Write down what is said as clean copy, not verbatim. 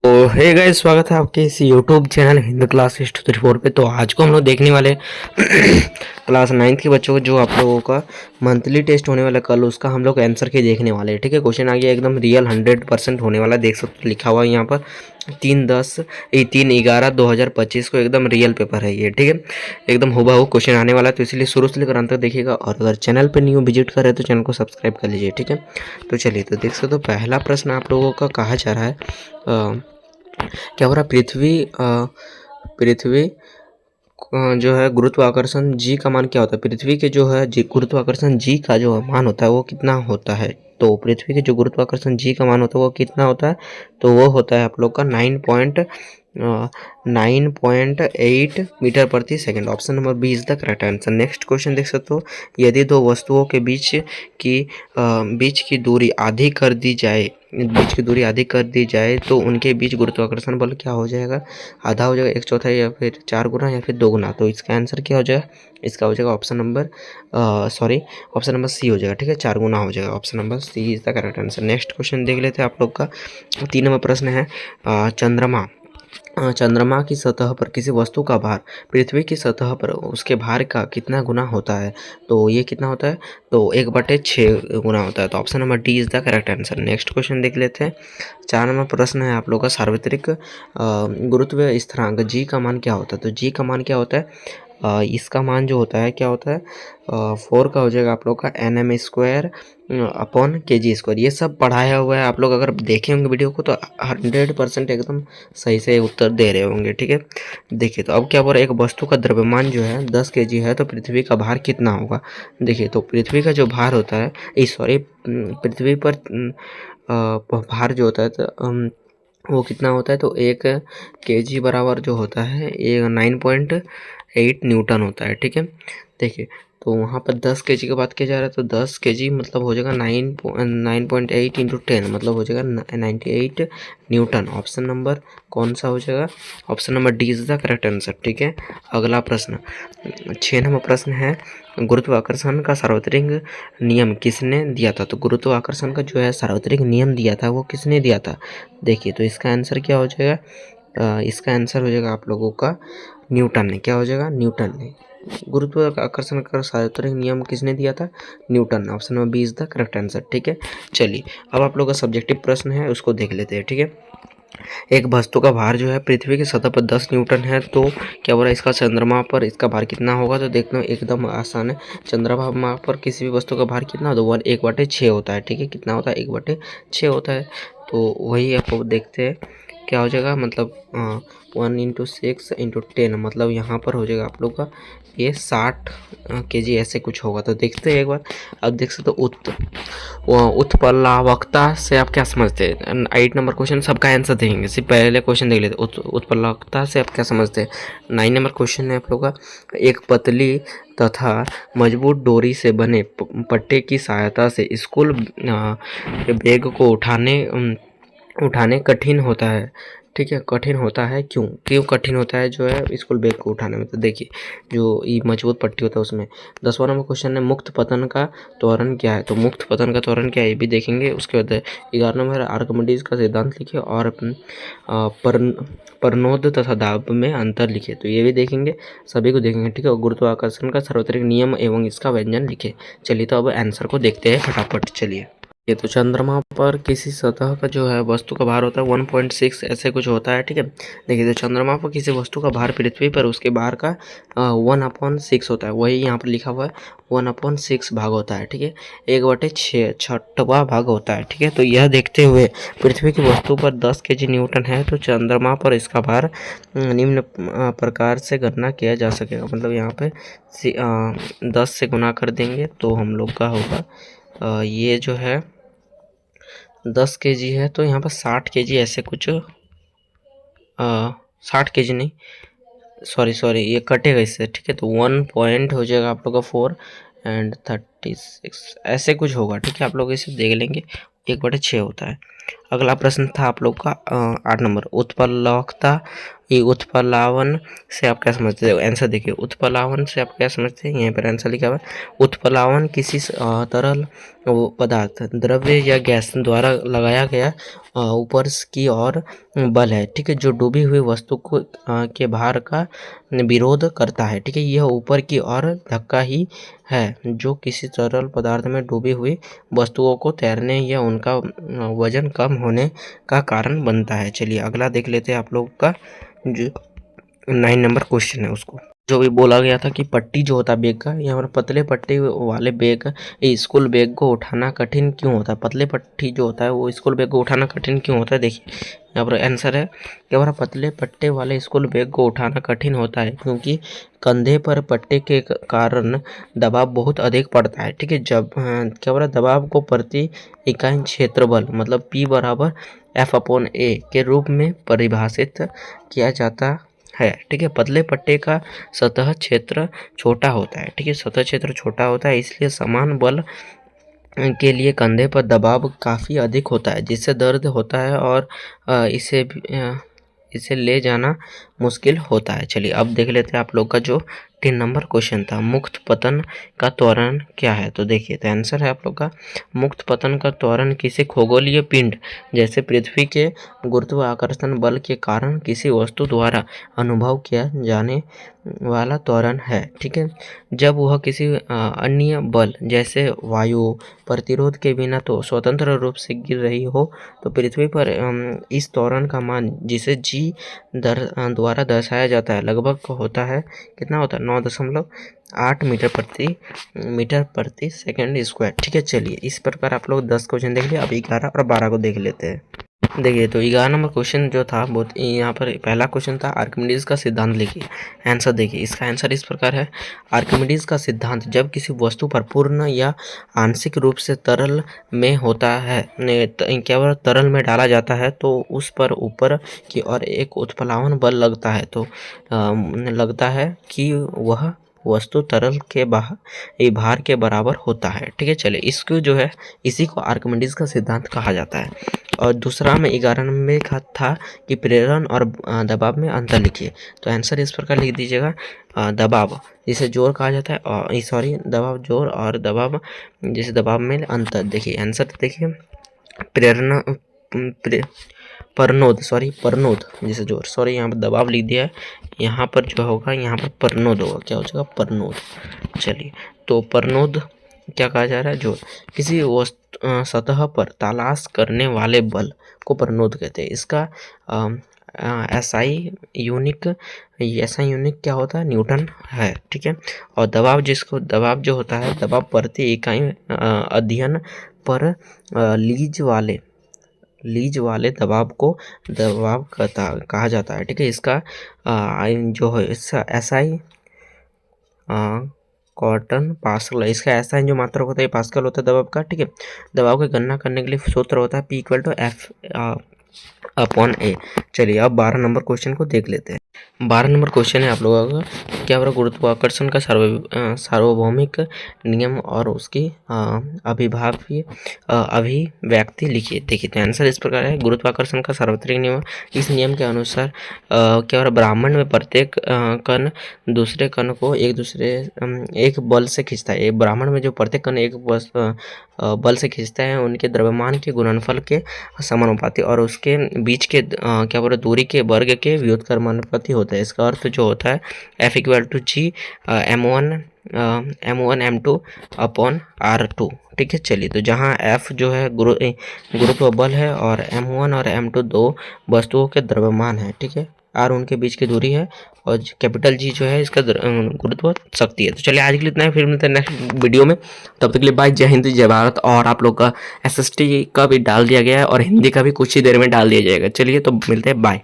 तो hey guys, स्वागत है आपके इस यूट्यूब चैनल हिंदी क्लास 234 पे। तो आज को हम लोग देखने वाले क्लास 9 के बच्चों को जो आप लोगों का मंथली टेस्ट होने वाला कल, उसका हम लोग आंसर के देखने वाले हैं। ठीक है, क्वेश्चन आ गया एकदम रियल 100% होने वाला। देख सकते लिखा हुआ है यहाँ पर 3/11/2025 को एकदम रियल पेपर है ये। ठीक है, एकदम हुबहू क्वेश्चन आने वाला है, तो इसलिए शुरू से लेकर अंत तक देखिएगा। और अगर चैनल पर न्यू विजिट कर रहे हैं तो चैनल को सब्सक्राइब कर लीजिए। ठीक है, तो चलिए, तो देख सकते हो पहला प्रश्न आप लोगों का कहा जा रहा है क्या हो रहा है। पृथ्वी जो है गुरुत्वाकर्षण जी का मान क्या होता है। पृथ्वी के जो है जी गुरुत्वाकर्षण जी का जो मान होता है वो कितना होता है। तो पृथ्वी के जो गुरुत्वाकर्षण जी का मान होता है वो कितना होता है, तो वो होता है आप लोग का 9.8 मीटर प्रति second. Option number B is the correct answer. Next question देख सकते हो, यदि दो वस्तुओं के बीच की दूरी आधी कर दी जाए तो उनके बीच गुरुत्वाकर्षण बल क्या हो जाएगा। आधा हो जाएगा, एक चौथा, या फिर 4 गुना, या फिर 2 गुना। तो इसका आंसर क्या हो जाएगा, इसका हो जाएगा ऑप्शन नंबर सी हो जाएगा। ठीक है, 4 गुना हो जाएगा। Option number C is the correct answer. Next question देख लेते हैं आप लोग का 3 नंबर प्रश्न है। चंद्रमा की सतह पर किसी वस्तु का भार पृथ्वी की सतह पर उसके भार का कितना गुना होता है। तो ये कितना होता है, तो 1/6 गुना होता है। तो option number D is the correct answer. Next question देख लेते हैं। 4 नंबर प्रश्न है आप लोग का सार्वत्रिक गुरुत्व स्थिरांक जी का मान क्या होता है। तो जी का मान क्या होता है, इसका मान जो होता है क्या होता है, 4 का हो जाएगा आप लोग का nm² अपॉन kg²। ये सब पढ़ाया हुआ है, आप लोग अगर देखे होंगे वीडियो को तो 100% एकदम सही से उत्तर दे रहे होंगे। ठीक है, देखिए तो अब क्या बोल रहा है, एक वस्तु का द्रव्यमान जो है 10 kg है तो पृथ्वी का भार कितना होगा। देखिए तो पृथ्वी का जो भार होता है, पृथ्वी पर भार जो होता है तो वो कितना होता है, तो 1 kg बराबर जो होता है ये 9.8 न्यूटन होता है। ठीक है, देखिए तो वहाँ पर 10 kg की बात किया जा रहा है, तो 10 kg मतलब हो जाएगा 9.8 इंटू 10 मतलब हो जाएगा 98 न्यूटन। ऑप्शन नंबर कौन सा हो जाएगा, option number D is the correct answer. ठीक है, अगला प्रश्न 6 नंबर प्रश्न है, गुरुत्वाकर्षण का सार्वत्रिक नियम किसने दिया था। तो गुरुत्वाकर्षण का जो है सार्वत्रिक नियम दिया था वो किसने दिया था। देखिए तो इसका आंसर क्या हो जाएगा, इसका आंसर हो जाएगा आप लोगों का न्यूटन ने। क्या हो जाएगा, न्यूटन ने। गुरुत्वाकर्षण का सार्वत्रिक नियम किसने दिया था, Newton. Option number B is the correct answer. ठीक है, चलिए अब आप लोग का सब्जेक्टिव प्रश्न है उसको देख लेते हैं। ठीक है, एक वस्तु का भार जो है पृथ्वी की सतह पर 10 न्यूटन है, तो क्या बोला इसका चंद्रमा पर इसका भार कितना होगा। तो देखना एकदम आसान है, चंद्रमा पर किसी भी वस्तु का भार कितना होता है, 1/6 होता है। ठीक है, कितना होता है, 1/6 होता है। तो वही आपको देखते हैं क्या हो जाएगा, मतलब 1 × 6 × 10 मतलब यहाँ पर हो जाएगा आप लोग का ये 60 kg ऐसे कुछ होगा। तो देखते हैं एक बार। अब देख सकते हो उत्प्लावकता से आप क्या समझते हैं। 8 नंबर क्वेश्चन सबका आंसर देंगे, सिर्फ पहले क्वेश्चन देख लेते। उत्प्लावकता से आप क्या समझते हैं। 9 नंबर क्वेश्चन है आप लोग का, एक पतली तथा मजबूत डोरी से बने पट्टे की सहायता से स्कूल बैग को उठाने कठिन होता है। ठीक है, कठिन होता है, क्यों कठिन होता है जो है स्कूल बैग को उठाने में। तो देखिए जो ये मजबूत पट्टी होता है उसमें। 10वां नंबर क्वेश्चन है, मुक्त पतन का त्वरण क्या है। तो मुक्त पतन का त्वरण क्या है ये भी देखेंगे। उसके बाद 11 नंबर आर्किमिडीज का सिद्धांत लिखे और परनोद तथा दाब में अंतर लिखे। तो ये भी देखेंगे, सभी को देखेंगे। ठीक है, गुरुत्वाकर्षण का सार्वत्रिक नियम एवं इसका व्यंजन लिखे। चलिए तो अब आंसर को देखते हैं फटाफट। चलिए, ये तो चंद्रमा पर किसी सतह का जो है वस्तु का भार होता है 1.6 ऐसे कुछ होता है। ठीक है, देखिए तो चंद्रमा पर किसी वस्तु का भार पृथ्वी पर उसके भार का 1/6 होता है। वही यहाँ पर लिखा हुआ है 1/6 भाग होता है। ठीक है, 1/6 भाग होता है। ठीक है, तो यह देखते हुए पृथ्वी की वस्तु पर 10 kg न्यूटन है, तो चंद्रमा पर इसका भार निम्न प्रकार से गणना किया जा सकेगा। मतलब यहाँ पे 10 से गुना कर देंगे तो हम लोग का होगा ये जो है 10 kg है, तो यहाँ पर 60 kg ऐसे कुछ 60 kg नहीं, सॉरी ये कटेगा इससे। ठीक है, तो 1 पॉइंट हो जाएगा आप लोग का 4 एंड 36 ऐसे कुछ होगा। ठीक है, आप लोग इसे देख लेंगे, 1/6 होता है। अगला प्रश्न था आप लोग का 8 नंबर, उत्प्लवकता ये उत्प्लावन से आप क्या समझते हो? आंसर देखिए, उत्प्लावन से आप क्या समझते हैं? यहाँ पर आंसर लिखा हुआ है, उत्प्लावन किसी तरल पदार्थ, द्रव्य या गैस द्वारा लगाया गया ऊपर की ओर बल है, ठीक है, जो डूबी हुई वस्तु को के भार का विरोध करता है, ठीक है। यह ऊपर की ओर धक्का ही है जो किसी तरल पदार्थ में डूबी हुई वस्तुओं को तैरने या उनका वजन कम होने का कारण बनता है। चलिए अगला देख लेते हैं आप लोग का जो 9 नंबर क्वेश्चन है उसको। जो भी बोला गया था कि पट्टी जो होता है बैग का, यहाँ पर पतले पट्टी वाले बैग स्कूल बैग को उठाना कठिन क्यों होता है? पतले पट्टी जो होता है वो स्कूल बैग को उठाना कठिन क्यों होता है? देखिए यहाँ पर आंसर है कि हमारा पतले पट्टे वाले स्कूल बैग को उठाना कठिन होता है क्योंकि कंधे पर पट्टे के कारण दबाव बहुत अधिक पड़ता है, ठीक है। जब क्या बोला, दबाव को प्रति इकाई क्षेत्र बल मतलब P बराबर F/A के रूप में परिभाषित किया जाता है, ठीक है। पतले पट्टे का सतह क्षेत्र छोटा होता है, ठीक है, सतह क्षेत्र छोटा होता है, इसलिए समान बल के लिए कंधे पर दबाव काफ़ी अधिक होता है जिससे दर्द होता है और इसे ले जाना मुश्किल होता है। चलिए अब देख लेते हैं आप लोग का जो 3 नंबर क्वेश्चन था, मुक्त पतन का त्वरण क्या है? तो देखिए तो आंसर है आप लोग का, मुक्त पतन का त्वरण किसी खगोलीय पिंड जैसे पृथ्वी के गुरुत्वाकर्षण बल के कारण किसी वस्तु द्वारा अनुभव किया जाने वाला त्वरण है, ठीक है। जब वह किसी अन्य बल जैसे वायु प्रतिरोध के बिना तो स्वतंत्र रूप से गिर रही हो तो पृथ्वी पर इस त्वरण का मान जिसे जी द्वारा दर्शाया जाता है लगभग होता है, कितना होता है? 9.8 मीटर प्रति सेकंड स्क्वायर, ठीक है। चलिए इस प्रकार आप लोग 10 क्वेश्चन देख लिए, अब 11 और 12 को देख लेते हैं। देखिए तो 11 नंबर क्वेश्चन जो था बहुत यहाँ पर पहला क्वेश्चन था, आर्किमिडीज का सिद्धांत लिखिए। आंसर देखिए, इसका आंसर इस प्रकार है, आर्किमिडीज का सिद्धांत जब किसी वस्तु पर पूर्ण या आंशिक रूप से तरल में होता है केवल तरल में डाला जाता है तो उस पर ऊपर की ओर एक उत्प्लावन बल लगता है, तो लगता है कि वह वस्तु तरल के भार के बराबर होता है, ठीक है। चलिए इसको जो है इसी को आर्किमिडीज का सिद्धांत कहा जाता है। और दूसरा में 11 नंबर का था कि प्रेरण और दबाव में अंतर लिखिए। तो आंसर इस प्रकार लिख दीजिएगा, दबाव जिसे जोर कहा जाता है और दबाव जोर और दबाव जिसे दबाव में अंतर। देखिए आंसर देखिए, प्रेरणा परनोद जिसे जोर, यहाँ पर दबाव लिख दिया है, यहाँ पर जो होगा यहाँ पर परनोद होगा, क्या हो जाएगा? परनोद। चलिए तो परनोद क्या कहा जा रहा है? जोर। किसी सतह पर तलाश करने वाले बल को परनोद कहते हैं। इसका SI यूनिट क्या होता है? न्यूटन है, ठीक है। और दबाव जो होता है, दबाव प्रति इकाई अध्ययन पर लीज वाले दबाव को दबाव कहा जाता है, ठीक है। इसका जो है SI कॉटन पास्कल, इसका SI जो मात्रक होता है पास्कल होता है दबाव का, ठीक है। दबाव की गणना करने के लिए सूत्र होता है P = F/A। चलिए अब 12 नंबर क्वेश्चन को देख लेते हैं। 12 नंबर क्वेश्चन है आप लोगों का, क्या हो रहा? गुरुत्वाकर्षण का सार्वभौमिक नियम और उसकी अभिव्यक्ति लिखिए। देखिए तो आंसर इस प्रकार है, गुरुत्वाकर्षण का सार्वत्रिक नियम, इस नियम के अनुसार क्या हो रहा? ब्रह्मांड में प्रत्येक कण दूसरे कण को एक बल से खींचता है। ब्रह्मांड में जो प्रत्येक कण एक बल से खींचता है उनके द्रव्यमान के गुणनफल के समानुपाती और उसके बीच के क्या बोले दूरी के वर्ग के व्युत्क्रमानुपाती होता है। इसका अर्थ जो होता है F = G m1 m2 upon r2, ठीक है। चलिए तो जहाँ F जो है गुरुत्व बल है और m1 और m2 दो वस्तुओं के द्रव्यमान है, ठीक है। r उनके बीच की दूरी है और कैपिटल G जो है इसका गुरुत्व शक्ति है। तो चलिए आज के लिए इतना है, फिर मिलते हैं नेक्स्ट वीडियो में, तब तक के लिए बाय। जय हिंद जय भारत। और आप लोग का SST का भी डाल दिया गया है और हिंदी का भी कुछ ही देर में डाल दिया जाएगा। चलिए तो मिलते हैं, बाय।